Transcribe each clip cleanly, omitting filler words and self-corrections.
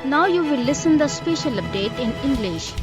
Now you will listen the special update in English.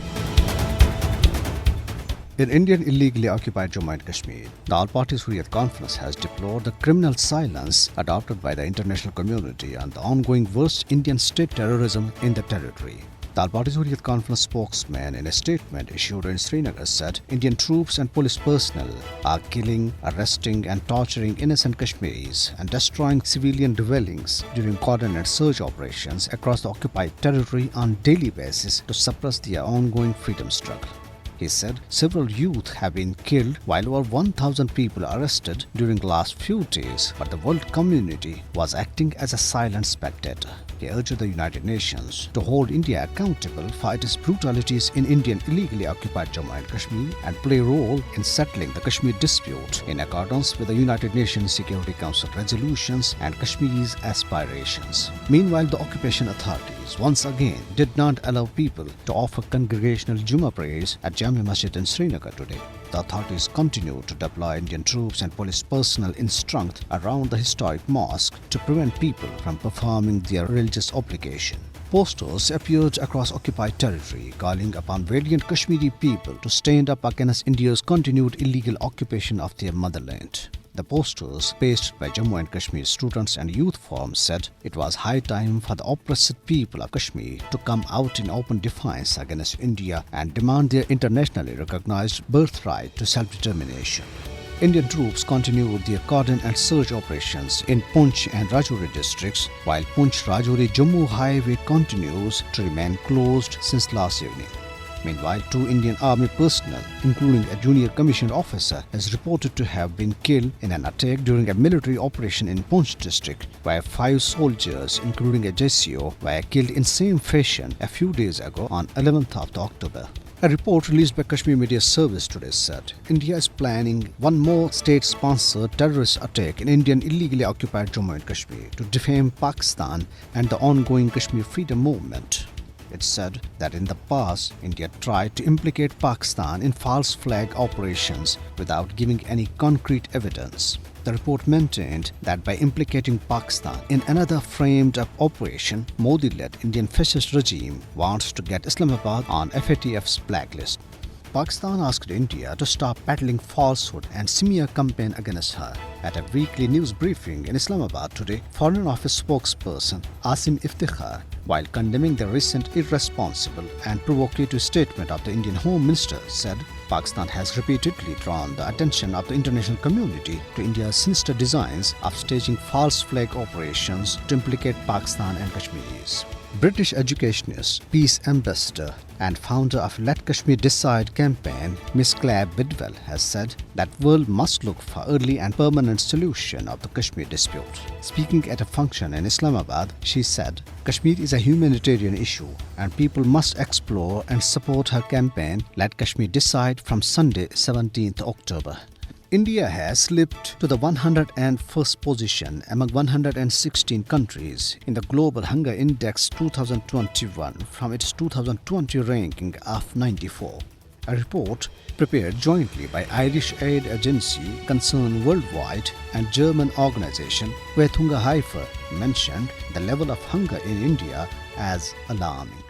In Indian illegally occupied Jammu and Kashmir, the All Parties Hurriyat Conference has deplored the criminal silence adopted by the international community on the ongoing worst Indian state terrorism in the territory. The All Parties Hurriyat Conference spokesman in a statement issued in Srinagar said Indian troops and police personnel are killing, arresting and torturing innocent Kashmiris and destroying civilian dwellings during coordinated search operations across the occupied territory on daily basis to suppress their ongoing freedom struggle. He said several youth have been killed while over 1,000 people arrested during the last few days, but the world community was acting as a silent spectator. He urged the United Nations to hold India accountable for its brutalities in Indian illegally occupied Jammu and Kashmir and play a role in settling the Kashmir dispute in accordance with the United Nations Security Council resolutions and Kashmiri's aspirations. Meanwhile, the occupation authorities once again did not allow people to offer congregational Jummah prayers at Jami Masjid in Srinagar today. The authorities continue to deploy Indian troops and police personnel in strength around the historic mosque to prevent people from performing their religious obligation. Posters appeared across occupied territory calling upon valiant Kashmiri people to stand up against India's continued illegal occupation of their motherland. The posters, pasted by Jammu and Kashmir students and youth forums, said it was high time for the oppressed people of Kashmir to come out in open defiance against India and demand their internationally recognized birthright to self-determination. Indian troops continued their cordon and search operations in Poonch and Rajouri districts, while Poonch-Rajouri-Jammu highway continues to remain closed since last evening. Meanwhile, 2 Indian Army personnel, including a junior commissioned officer, is reported to have been killed in an attack during a military operation in Poonch district, where 5 soldiers, including a JCO, were killed in same fashion a few days ago on 11th of October. A report released by Kashmir Media Service today said India is planning one more state-sponsored terrorist attack in Indian illegally occupied Jammu and Kashmir to defame Pakistan and the ongoing Kashmir freedom movement. It said that in the past, India tried to implicate Pakistan in false flag operations without giving any concrete evidence. The report maintained that by implicating Pakistan in another framed-up operation, Modi-led Indian fascist regime wants to get Islamabad on FATF's blacklist. Pakistan asked India to stop peddling falsehood and smear campaign against her. At a weekly news briefing in Islamabad today, Foreign Office spokesperson Asim Iftikhar, while condemning the recent irresponsible and provocative statement of the Indian Home Minister, said Pakistan has repeatedly drawn the attention of the international community to India's sinister designs of staging false flag operations to implicate Pakistan and Kashmiris. British educationist, peace ambassador and founder of Let Kashmir Decide campaign, Miss Claire Bidwell, has said that world must look for early and permanent solution of the Kashmir dispute. Speaking at a function in Islamabad, she said, Kashmir is a humanitarian issue and people must explore and support her campaign Let Kashmir Decide from Sunday 17th October. India has slipped to the 101st position among 116 countries in the Global Hunger Index 2021 from its 2020 ranking of 94. A report prepared jointly by Irish Aid Agency, Concern Worldwide and German organization Weithunga Heifer mentioned the level of hunger in India as alarming.